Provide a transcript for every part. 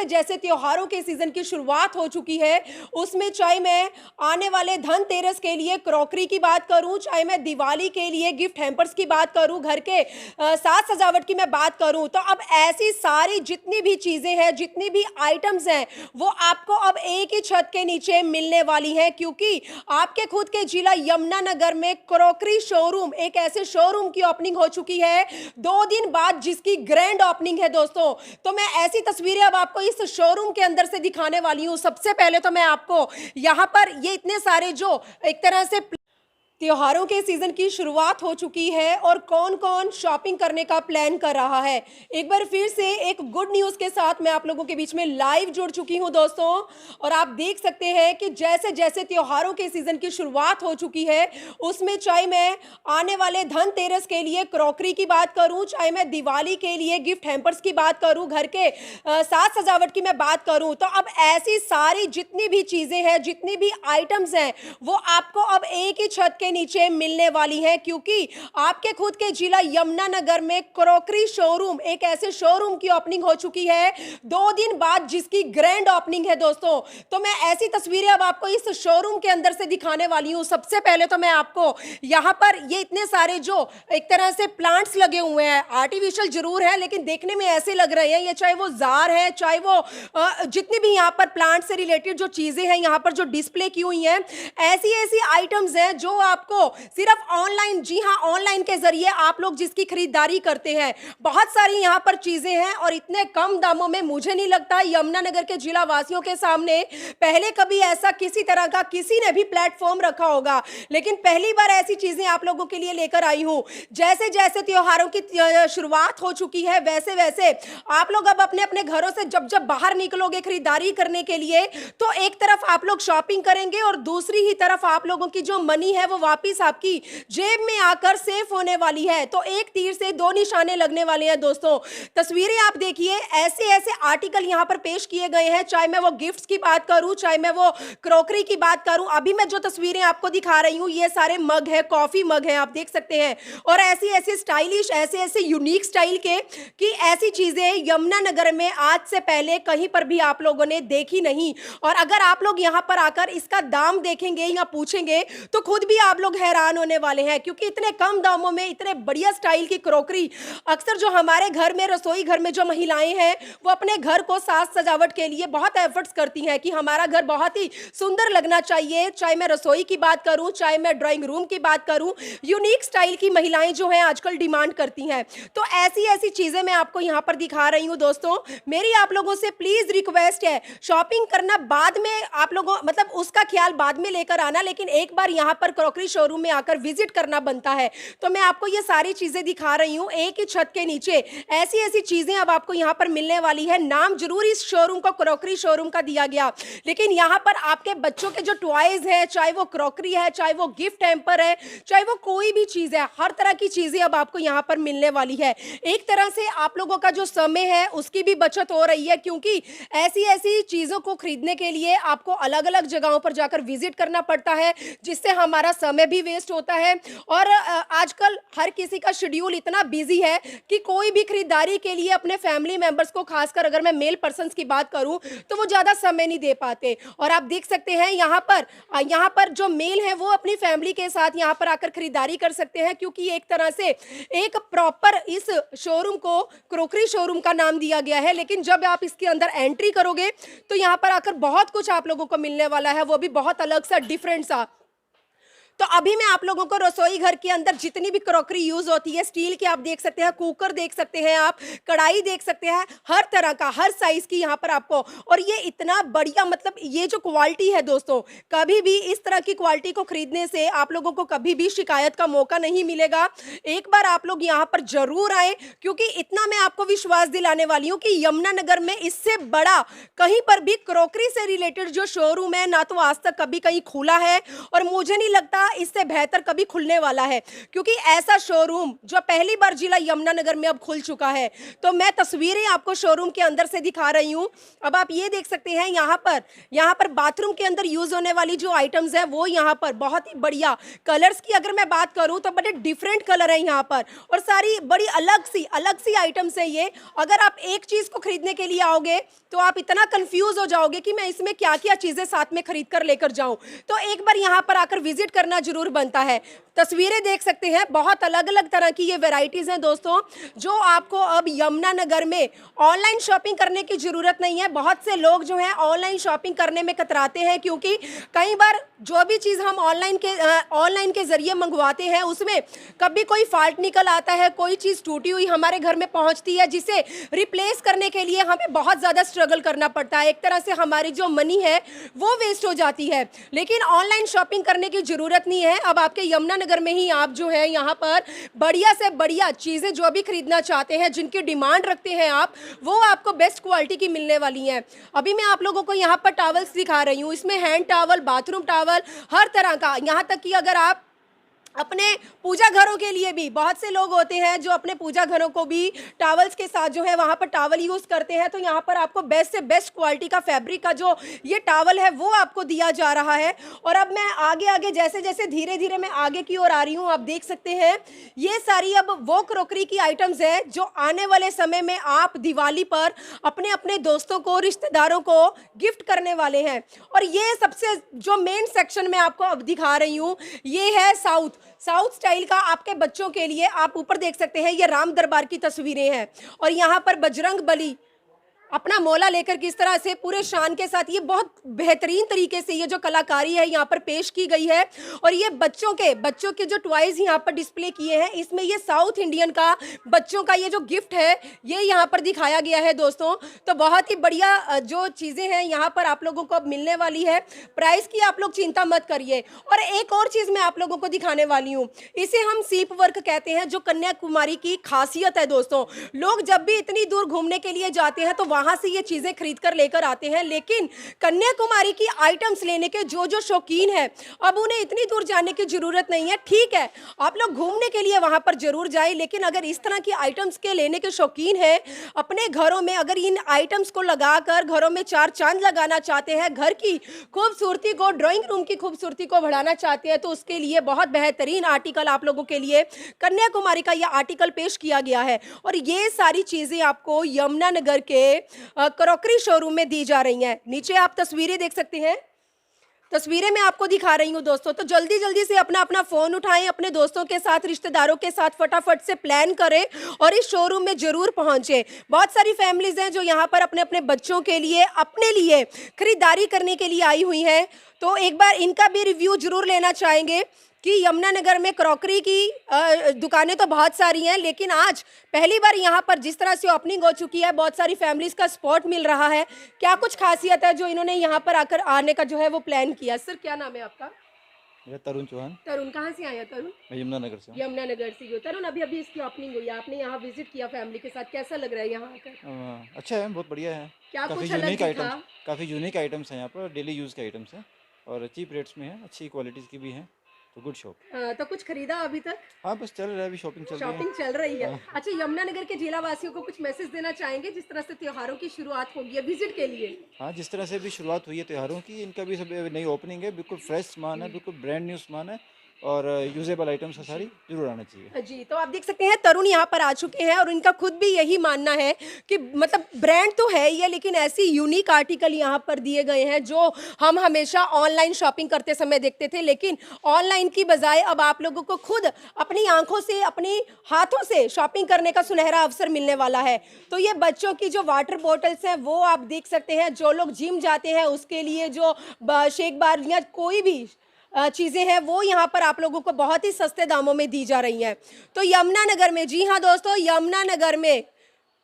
जैसे जैसे त्योहारों के सीजन की शुरुआत हो चुकी है, उसमें चाहे मैं आने वाले धनतेरस के लिए क्रॉकरी की बात करूं, चाहे मैं दिवाली के लिए गिफ्ट हैम्पर्स की बात करूं, घर के साज सजावट की मैं बात करूं, तो अब ऐसी सारी जितनी भी चीजें हैं, जितनी भी आइटम्स हैं, वो आपको अब एक ही छत के नीचे मिलने वाली हैं, क्योंकि आपके खुद के जिला यमुनानगर में क्रॉकरी शोरूम, एक ऐसे शोरूम की ओपनिंग हो चुकी है 2 दिन बाद, जिसकी ग्रैंड ओपनिंग है दोस्तों। तो मैं ऐसी तस्वीरें अब आपको इस शोरूम के अंदर से दिखाने वाली हूं। सबसे पहले तो मैं आपको यहां पर ये इतने सारे जो एक तरह से त्योहारों के सीजन की शुरुआत हो चुकी है और कौन कौन शॉपिंग करने का प्लान कर रहा है, एक बार फिर से एक गुड न्यूज़ के साथ मैं आप लोगों के बीच में लाइव जुड़ चुकी हूं दोस्तों। और आप देख सकते हैं कि जैसे जैसे त्योहारों के सीजन की शुरुआत हो चुकी है, उसमें चाहे मैं आने वाले धनतेरस के लिए क्रॉकरी की बात करूं, चाहे मैं दिवाली के लिए गिफ्ट हैम्पर्स की बात करूं, घर के साज सजावट की मैं बात करूं, तो अब ऐसी सारी जितनी भी चीजें हैं, जितनी भी आइटम्स हैं, वो आपको अब एक ही छत के नीचे मिलने वाली है, क्योंकि आपके खुद के जिला यमुनानगर में क्रॉकरी शोरूम, एक ऐसे शोरूम की ओपनिंग हो चुकी है 2 दिन बाद, जिसकी ग्रैंड ओपनिंग है दोस्तों। तो मैं ऐसी तस्वीरें अब आपको इस शोरूम के अंदर से दिखाने वाली हूं। सबसे पहले तो मैं आपको यहां पर ये इतने सारे जो एक तरह से प्लांट्स लगे हुए हैं, आर्टिफिशियल जरूर है लेकिन देखने में ऐसे लग रहे हैं, ये चाहे वो जार है, चाहे वो जितनी भी यहां पर प्लांट से रिलेटेड जो चीजें हैं यहां पर जो डिस्प्ले की हुई हैं, ऐसी ऐसी आइटम्स हैं जो आपको सिर्फ ऑनलाइन, जी हां, ऑनलाइन के जरिए आप लोग जिसकी खरीदारी करते हैं, बहुत सारी यहां पर चीजें हैं और इतने कम दामों में मुझे नहीं लगता यमुनानगर के जिला वासियों के सामने पहले कभी ऐसा किसी तरह का किसी ने भी प्लेटफॉर्म रखा होगा, लेकिन पहली बार ऐसी चीजें आप लोगों के लिए लेकर आई हूं। जैसे जैसे त्योहारों की शुरुआत हो चुकी है, वैसे वैसे आप लोग अब अपने अपने घरों से जब जब बाहर निकलोगे खरीदारी करने के लिए, तो एक तरफ आप लोग शॉपिंग करेंगे और दूसरी ही तरफ आप लोगों की जो मनी है वो वापिस आपकी जेब में आकर सेफ होने वाली है। तो एक तीर से दो निशाने लगने वाले हैं दोस्तों। तस्वीरें आप देखिए, ऐसे ऐसे आर्टिकल यहां पर पेश किए गए हैं, चाहे मैं वो गिफ्ट्स की बात करूं, चाहे मैं वो क्रॉकरी की बात करूं। अभी मैं जो तस्वीरें आपको दिखा रही हूं, ये सारे मग है, कॉफी मग है, आप देख सकते हैं, और ऐसी ऐसी स्टाइलिश, ऐसे ऐसे यूनिक स्टाइल के कि ऐसी चीजें यमुनानगर में आज से पहले कहीं पर भी आप लोगों ने देखी नहीं। और अगर आप लोग यहां पर आकर इसका दाम देखेंगे या पूछेंगे तो खुद भी आप लोग हैरान होने वाले हैं, क्योंकि इतने कम दामों में इतने बढ़िया स्टाइल की क्रॉकरी, अक्सर जो हमारे घर में, रसोई घर में जो महिलाएं हैं, वो अपने घर को साज सजावट के लिए बहुत एफर्ट्स करती हैं कि हमारा घर बहुत ही सुंदर लगना चाहिए। चाहे मैं रसोई की बात करूं, चाहे मैं ड्राइंग रूम की बात करूं, यूनिक स्टाइल की महिलाएं जो हैं आजकल डिमांड करती हैं। तो ऐसी ऐसी चीजें मैं आपको यहां पर दिखा रही हूं दोस्तों। मेरी आप लोगों से प्लीज रिक्वेस्ट है, शॉपिंग करना बाद में आप लोगों, मतलब उसका ख्याल बाद में लेकर आना, लेकिन एक बार यहां पर क्रॉकरी शोरूम में आकर विजिट करना बनता है। तो मैं आपको ये सारी चीजें दिखा रही हूं एक ही छत के नीचे। ऐसी ऐसी चीजें अब आपको यहां पर मिलने वाली है। नाम जरूर इस शोरूम को क्रॉकरी शोरूम का दिया गया, लेकिन यहां पर आपके बच्चों के जो टॉयज है, चाहे वो क्रॉकरी है, चाहे वो गिफ्ट हैम्पर है, चाहे वो कोई भी चीज है, हर तरह की चीजें अब आपको यहां पर मिलने वाली है। एक तरह से आप लोगों का जो समय है उसकी भी बचत हो रही है, क्योंकि ऐसी ऐसी चीजों को खरीदने के लिए आपको अलग अलग जगहों पर जाकर विजिट करना पड़ता है, जिससे हमारा समय भी वेस्ट होता है। और आजकल हर किसी का शेड्यूल इतना बिजी है कि कोई भी खरीदारी के लिए अपने फैमिली मेंबर्स को, खासकर अगर मैं मेल पर्सन्स की बात करूं, तो वो ज्यादा समय नहीं दे पाते। और आप देख सकते हैं यहाँ पर जो मेल है वो अपनी फैमिली के साथ यहाँ पर आकर खरीदारी कर सकते हैं, क्योंकि एक तरह से एक प्रॉपर इस शोरूम को क्रॉकरी शोरूम का नाम दिया गया है। लेकिन जब आप इसके अंदर एंट्री करोगे तो यहाँ पर आकर बहुत कुछ आप लोगों को मिलने वाला है, वो भी बहुत अलग सा, डिफरेंट सा। तो अभी मैं आप लोगों को रसोई घर के अंदर जितनी भी क्रॉकरी यूज होती है, स्टील की आप देख सकते हैं, कुकर देख सकते हैं, आप कढ़ाई देख सकते हैं, हर तरह का, हर साइज की यहाँ पर आपको। और ये इतना बढ़िया, मतलब ये जो क्वालिटी है दोस्तों, कभी भी इस तरह की क्वालिटी को खरीदने से आप लोगों को कभी भी शिकायत का मौका नहीं मिलेगा। एक बार आप लोग यहाँ पर जरूर आए, क्योंकि इतना मैं आपको विश्वास दिलाने वाली हूँ कि यमुनानगर में इससे बड़ा कहीं पर भी क्रॉकरी से रिलेटेड जो शोरूम है ना तो आज तक कभी कहीं खुला है, और मुझे नहीं लगता इससे बेहतर कभी खुलने वाला है, क्योंकि ऐसा शोरूम जो पहली बार जिला यमुनानगर में अब खुल चुका है। तो मैं तस्वीरें आपको शोरूम के अंदर से दिखा रही हूँ। अब आप ये देख सकते हैं यहाँ पर बाथरूम के अंदर यूज होने वाली जो आइटम्स है वो यहाँ पर बहुत ही बढ़िया कलर्स की अगर मैं बात करूँ तो बड़े डिफरेंट कलर है यहाँ पर, और सारी बड़ी अलग सी आइटम्स है ये। अगर आप एक चीज को खरीदने के लिए आओगे तो आप इतना कंफ्यूज हो जाओगे कि मैं इसमें क्या क्या चीजें साथ में खरीद कर लेकर जाऊं। तो एक बार यहाँ पर आकर विजिट करना जरूर बनता है। तस्वीरें देख सकते हैं, बहुत अलग अलग तरह की ये वैरायटीज हैं दोस्तों, जो आपको अब यमुनानगर में ऑनलाइन शॉपिंग करने की जरूरत नहीं है। बहुत से लोग जो है ऑनलाइन शॉपिंग करने में कतराते हैं, क्योंकि कई बार जो भी चीज हम ऑनलाइन के जरिए मंगवाते हैं उसमें कभी कोई फॉल्ट निकल आता है, कोई चीज टूटी हुई हमारे घर में पहुंचती है, जिसे रिप्लेस करने के लिए हमें बहुत ज्यादा स्ट्रगल करना पड़ता है। एक तरह से हमारी जो मनी है वो वेस्ट हो जाती है। लेकिन ऑनलाइन शॉपिंग करने की जरूरत नहीं है। अब आपके यमुनानगर में ही आप जो है यहाँ पर बढ़िया से बढ़िया चीजें जो भी खरीदना चाहते हैं, जिनकी डिमांड रखते हैं आप, वो आपको बेस्ट क्वालिटी की मिलने वाली हैं। अभी मैं आप लोगों को यहाँ पर टॉवल्स दिखा रही हूँ। इसमें हैंड टॉवल, बाथरूम टॉवल, हर तरह का, यहाँ तक कि अगर आप अपने पूजा घरों के लिए भी, बहुत से लोग होते हैं जो अपने पूजा घरों को भी टॉवल्स के साथ जो है वहाँ पर टॉवल यूज़ करते हैं। तो यहाँ पर आपको बेस्ट से बेस्ट क्वालिटी का फैब्रिक का जो ये टॉवल है वो आपको दिया जा रहा है। और अब मैं आगे जैसे जैसे धीरे धीरे मैं आगे की ओर आ रही हूँ, आप देख सकते हैं ये सारी अब वो क्रॉकरी की आइटम्स है जो आने वाले समय में आप दिवाली पर अपने अपने दोस्तों को, रिश्तेदारों को गिफ्ट करने वाले हैं। और ये सबसे जो मेन सेक्शन में आपको अब दिखा रही हूँ, ये है साउथ स्टाइल का आपके बच्चों के लिए। आप ऊपर देख सकते हैं ये राम दरबार की तस्वीरें हैं, और यहाँ पर बजरंग बली अपना मौला लेकर किस तरह से पूरे शान के साथ, ये बहुत बेहतरीन तरीके से ये जो कलाकारी है यहाँ पर पेश की गई है। और ये बच्चों के जो टॉयज यहाँ पर डिस्प्ले किए हैं, इसमें ये साउथ इंडियन का बच्चों का ये जो गिफ्ट है ये यहाँ पर दिखाया गया है दोस्तों। तो बहुत ही बढ़िया जो चीज़ें हैं यहाँ पर आप लोगों को अब मिलने वाली है। प्राइस की आप लोग चिंता मत करिए। और एक और चीज़ मैं आप लोगों को दिखाने वाली हूँ, इसे हम सीप वर्क कहते हैं, जो कन्याकुमारी की खासियत है दोस्तों। लोग जब भी इतनी दूर घूमने के लिए जाते हैं तो वहां से ये चीजें खरीद कर लेकर आते हैं, लेकिन कन्याकुमारी की आइटम्स लेने के जो शौकीन है, अब उन्हें इतनी दूर जाने की जरूरत नहीं है। ठीक है, आप लोग घूमने के लिए वहां पर जरूर जाए, लेकिन अगर इस तरह की आइटम्स के लेने के शौकीन है, अपने घरों में अगर इन आइटम्स को लगाकर घरों में चार चांद लगाना चाहते हैं, घर की खूबसूरती को, ड्राइंग रूम की खूबसूरती को बढ़ाना चाहते हैं, तो उसके लिए बहुत बेहतरीन आर्टिकल आप लोगों के लिए कन्याकुमारी का यह आर्टिकल पेश किया गया है। और ये सारी चीजें आपको यमुनानगर के क्रॉकरी शोरूम में दी जा रही हैं। नीचे आप तस्वीरें देख सकते हैं, तस्वीरें मैं आपको दिखा रही हूँ दोस्तों। तो जल्दी जल्दी से अपना फोन उठाएं, अपने दोस्तों के साथ, रिश्तेदारों के साथ फटाफट से प्लान करें और इस शोरूम में जरूर पहुंचे। बहुत सारी फैमिलीज हैं जो यहाँ पर अपने अपने बच्चों के लिए, अपने लिए खरीदारी करने के लिए आई हुई हैं। तो एक बार इनका भी रिव्यू जरूर लेना चाहेंगे कि यमुनानगर में क्रॉकरी की दुकानें तो बहुत सारी हैं, लेकिन आज पहली बार यहाँ पर जिस तरह से ओपनिंग हो चुकी है, बहुत सारी फैमिलीज का सपोर्ट मिल रहा है। क्या कुछ खासियत है जो इन्होंने यहाँ पर आकर आने का जो है वो प्लान किया? सर क्या नाम है आपका? मेरा तरुण चौहान। तरुण, कहाँ से आया तरुण? मैं यमुनानगर से हूँ। यमुनानगर से हो तरुण। अभी इसकी ओपनिंग हुई है, आपने यहाँ विजिट किया फैमिली के साथ, कैसा लग रहा है यहाँ आकर? अच्छा है, बहुत बढ़िया है। क्या काफ़ी कुछ अलग यूनिक दिखा? आइटम्स, काफ़ी यूनिक आइटम्स हैं यहाँ पर, डेली यूज़ के आइटम्स हैं और चीप रेट्स में हैं, अच्छी क्वालिटीज़ की भी हैं। तो गुड शॉप। तो कुछ खरीदा अभी तक? हाँ, बस चल रहा है, अभी शॉपिंग चल रही है। शॉपिंग चल रही है। अच्छा, यमुनानगर के जिला वासियों को कुछ मैसेज देना चाहेंगे जिस तरह से त्योहारों की शुरुआत होगी है विजिट के लिए? हाँ, जिस तरह से भी शुरुआत हुई है त्योहारों की, इनका भी सब नई ओपनिंग है, बिल्कुल फ्रेश सामान है, बिल्कुल ब्रांड न्यू सामान है और यूजेबल आइटम्स है, सारी जरूर आना चाहिए। जी, तो आप देख सकते हैं तरुण यहाँ पर आ चुके हैं और इनका खुद भी यही मानना है कि मतलब ब्रांड तो है ही है, लेकिन ऐसी यूनिक आर्टिकल यहाँ पर दिए गए हैं जो हम हमेशा ऑनलाइन शॉपिंग करते समय देखते थे, लेकिन ऑनलाइन की बजाय अब आप लोगों को खुद अपनी आंखों से, अपनी हाथों से शॉपिंग करने का सुनहरा अवसर मिलने वाला है। तो ये बच्चों की जो वाटर बॉटल्स हैं वो आप देख सकते हैं, जो लोग जिम जाते हैं उसके लिए जो शेक बार या कोई भी चीज़ें हैं वो यहाँ पर आप लोगों को बहुत ही सस्ते दामों में दी जा रही हैं। तो यमुनानगर में, जी हाँ दोस्तों, यमुनानगर में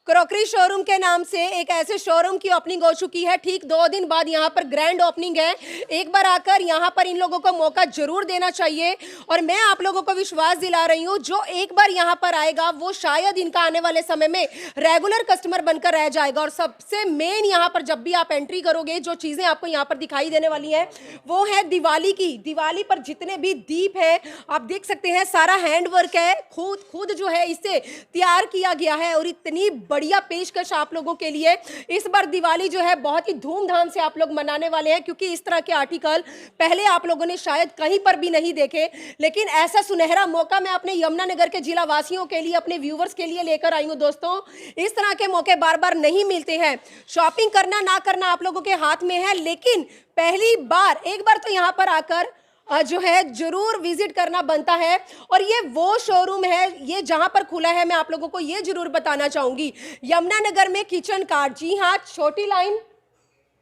क्रॉकरी शोरूम के नाम से एक ऐसे शोरूम की ओपनिंग हो चुकी है। ठीक 2 दिन बाद यहाँ पर ग्रैंड ओपनिंग है। एक बार आकर यहाँ पर इन लोगों को मौका जरूर देना चाहिए और मैं आप लोगों को विश्वास दिला रही हूँ, जो एक बार यहाँ पर आएगा वो शायद इनका आने वाले समय में रेगुलर कस्टमर बनकर रह जाएगा। और सबसे मेन यहाँ पर जब भी आप एंट्री करोगे, जो चीजें आपको यहाँ पर दिखाई देने वाली है वो है दिवाली की। दिवाली पर जितने भी दीप है आप देख सकते हैं, सारा हैंड वर्क है, खुद जो है इसे तैयार किया गया है और इतनी बढ़िया पेशकश आप लोगों के लिए। इस बार दिवाली जो है बहुत ही धूमधाम से आप लोग मनाने वाले हैं, क्योंकि इस तरह के आर्टिकल पहले आप लोगों ने शायद कहीं पर भी नहीं देखे। लेकिन ऐसा सुनहरा मौका मैं अपने यमुनानगर के जिला वासियों के लिए, अपने व्यूवर्स के लिए लेकर आई हूं दोस्तों। इस तरह के मौके बार बार नहीं मिलते हैं। शॉपिंग करना ना करना आप लोगों के हाथ में है, लेकिन पहली बार एक बार तो यहां पर आकर जो है जरूर विजिट करना बनता है। और ये वो शोरूम है, ये जहां पर खुला है, मैं आप लोगों को ये जरूर बताना चाहूंगी, यमुनानगर में किचन कार्ट। जी हाँ, छोटी लाइन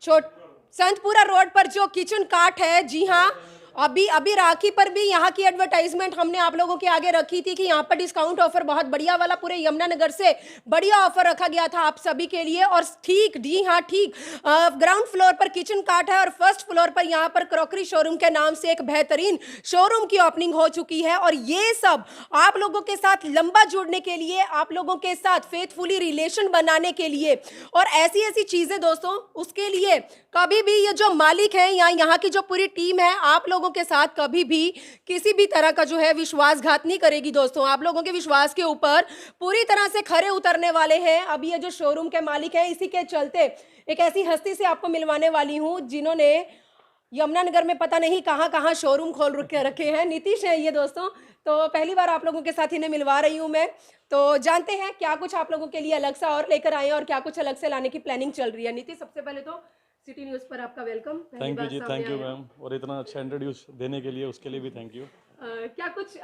संतपुरा रोड पर जो किचन कार्ट है, जी हाँ, अभी राखी पर भी यहाँ की एडवर्टाइजमेंट हमने आप लोगों के आगे रखी थी कि यहाँ पर डिस्काउंट ऑफर बहुत बढ़िया वाला पूरे यमुनानगर से बढ़िया ऑफर रखा गया था आप सभी के लिए। और ठीक, जी हाँ ठीक, ग्राउंड फ्लोर पर किचन कार्ट है और फर्स्ट फ्लोर पर यहाँ पर क्रॉकरी शोरूम के नाम से एक बेहतरीन शोरूम की ओपनिंग हो चुकी है। और ये सब आप लोगों के साथ लंबा जुड़ने के लिए, आप लोगों के साथ फेथफुली रिलेशन बनाने के लिए और ऐसी ऐसी चीजें दोस्तों, उसके लिए कभी भी ये जो मालिक है या यहाँ की जो पूरी टीम है, आप लोगों के साथ कभी भी किसी भी तरह का जो है विश्वासघात नहीं करेगी दोस्तों। आप लोगों के विश्वास के ऊपर पूरी तरह से खरे उतरने वाले हैं। अब ये जो शोरूम के मालिक है, इसी के चलते एक ऐसी हस्ती से आपको मिलवाने वाली हूँ जिन्होंने यमुनानगर में पता नहीं कहाँ कहाँ शोरूम खोल रखे हैं। नीतीश है ये दोस्तों, तो पहली बार आप लोगों के साथ इन्हें मिलवा रही हूँ मैं। तो जानते हैं क्या कुछ आप लोगों के लिए अलग सा और लेकर आए हैं और क्या कुछ अलग से लाने की प्लानिंग चल रही है। नीतीश, सबसे पहले तो सिटी न्यूज़ पर आपका वेलकम। थैंक यू जी, थैंक यू मैम, और इतना अच्छा इंट्रोड्यूस देने के लिए उसके लिए भी थैंक यू। क्या कुछ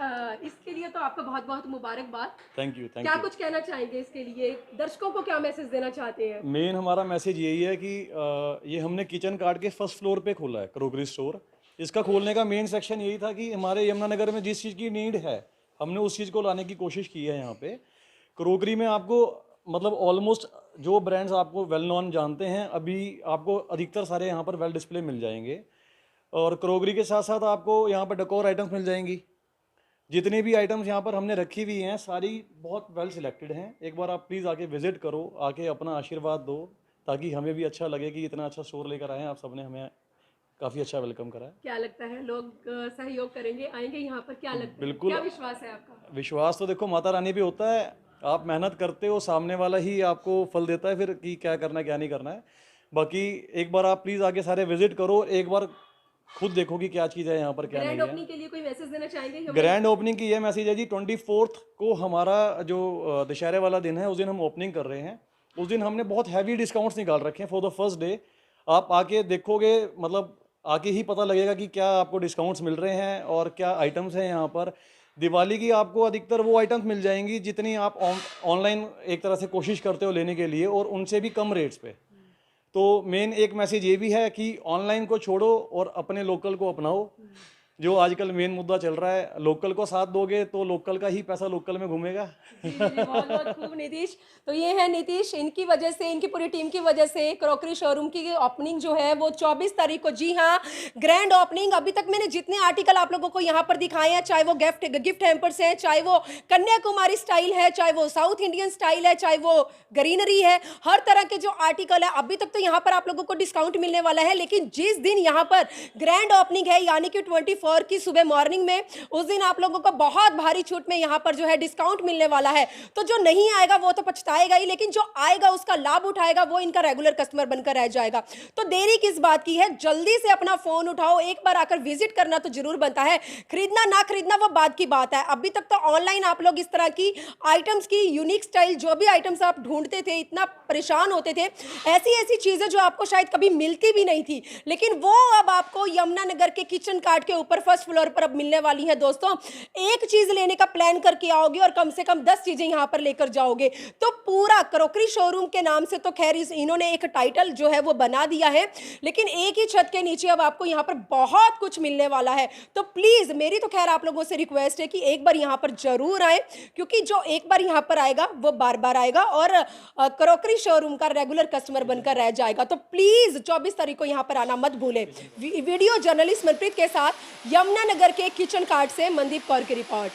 इसके लिए तो आपका बहुत बहुत मुबारकबाद। थैंक यू, थैंक क्या यू। कुछ कहना चाहेंगे इसके लिए, दर्शकों को क्या मैसेज देना चाहते हैं? मेन हमारा मैसेज यही है कि ये हमने किचन कार्ट के फर्स्ट फ्लोर पे खोला है क्रोकरी स्टोर। इसका खोलने का मेन सेक्शन यही था कि हमारे यमुनानगर में जिस चीज़ की नीड है, हमने उस चीज़ को लाने की कोशिश की है। यहाँ पे क्रोकरी में आपको मतलब ऑलमोस्ट जो ब्रांड्स आपको वेल नॉन जानते हैं, अभी आपको अधिकतर सारे यहाँ पर वेल डिस्प्ले मिल जाएंगे। और क्रोकरी के साथ साथ आपको यहाँ पर डेकोर आइटम्स मिल जाएंगी। जितनी भी आइटम्स यहाँ पर हमने रखी हुई हैं सारी बहुत वेल सिलेक्टेड हैं। एक बार आप प्लीज़ आके विजिट करो, आके अपना आशीर्वाद दो, ताकि हमें भी अच्छा लगे कि इतना अच्छा स्टोर लेकर आए हैं। आप सबने हमें काफ़ी अच्छा वेलकम करा है। क्या लगता है लोग सहयोग करेंगे, आएंगे यहाँ पर? क्या लगता है, बिल्कुल। क्या विश्वास है आपका? विश्वास तो देखो माता रानी पे होता है, आप मेहनत करते हो, सामने वाला ही आपको फल देता है फिर कि क्या करना है क्या नहीं करना है। बाकी एक बार आप प्लीज़ आके सारे विजिट करो, एक बार खुद देखो कि क्या चीज़ है यहाँ पर क्या नहीं ग्रैंड है। ओपनिंग के लिए कोई मैसेज देना चाहेंगे? ग्रैंड ओपनिंग की ये मैसेज है जी, 24 को हमारा जो दशहरे वाला दिन है उस दिन हम ओपनिंग कर रहे हैं। उस दिन हमने बहुत हैवी डिस्काउंट्स निकाल रखे हैं फॉर द फर्स्ट डे। आप आके देखोगे, मतलब आके ही पता लगेगा कि क्या आपको डिस्काउंट्स मिल रहे हैं और क्या आइटम्स हैं यहाँ पर। दिवाली की आपको अधिकतर वो आइटम्स मिल जाएंगी जितनी आप ऑनलाइन एक तरह से कोशिश करते हो लेने के लिए, और उनसे भी कम रेट्स पे। तो मेन एक मैसेज ये भी है कि ऑनलाइन को छोड़ो और अपने लोकल को अपनाओ। जो आजकल मेन मुद्दा चल रहा है, लोकल को साथ दोगे तो लोकल का ही पैसा लोकल में घूमेगा। बहुत बहुत खूब नीतीश। तो ये है नीतीश, इनकी वजह से, इनकी पूरी टीम की वजह से क्रॉकरी शोरूम की ओपनिंग जो है वो 24 तारीख को, जी हाँ, ग्रैंड ओपनिंग। अभी तक मैंने जितने आर्टिकल आप लोगों को यहाँ पर दिखाए हैं, चाहे वो गिफ्ट हैम्पर्स हैं, चाहे वो कन्याकुमारी स्टाइल है, चाहे वो साउथ इंडियन स्टाइल है, चाहे वो ग्रीनरी है, हर तरह के जो आर्टिकल है अभी तक तो यहाँ पर आप लोगों को डिस्काउंट मिलने वाला है। लेकिन जिस दिन यहाँ पर ग्रैंड ओपनिंग है, यानी कि 24 की सुबह मॉर्निंग में, उस दिन आप लोगों को बहुत भारी छूट में यहाँ पर जो है डिस्काउंट मिलने वाला है। तो जो नहीं आएगा वो तो पछताएगा ही, लेकिन जो आएगा उसका लाभ उठाएगा वो इनका रेगुलर कस्टमर बनकर रह जाएगा। तो देरी किस बात की है, जल्दी से अपना फोन उठाओ, एक बार आकर विजिट करना तो जरूर बनता है। खरीदना ना खरीदना वो बात की बात है। अभी तक तो ऑनलाइन आप लोग इस तरह की आइटम्स की यूनिक स्टाइल, जो भी आइटम्स आप ढूंढते थे, इतना परेशान होते थे, ऐसी ऐसी चीजें जो आपको शायद कभी मिलती भी नहीं थी, लेकिन वो अब आपको यमुनानगर के किचन कार्ट के ऊपर पर फर्स्ट फ्लोर पर अब मिलने वाली है दोस्तों। एक चीज लेने का प्लान करके आओगे और कम से कम 10 चीजें यहाँ पर लेकर जाओगे। तो पूरा क्रॉकरी शोरूम के नाम से तो खैर इन्होंने एक टाइटल जो है वो बना दिया है, लेकिन एक ही छत के नीचे अब आपको यहाँ पर बहुत कुछ मिलने वाला है। तो प्लीज मेरी तो खैर आप लोगों से रिक्वेस्ट है कि एक बार यहाँ पर जरूर आए, क्योंकि जो एक बार यहाँ पर आएगा वो बार बार आएगा और क्रॉकरी शोरूम का रेगुलर कस्टमर बनकर रह जाएगा। तो प्लीज 24 तारीख को यहाँ पर आना मत भूलें। वीडियो जर्नलिस्ट मनप्रीत के साथ यमुनानगर के किचन कार्ट से मनदीप कौर की रिपोर्ट।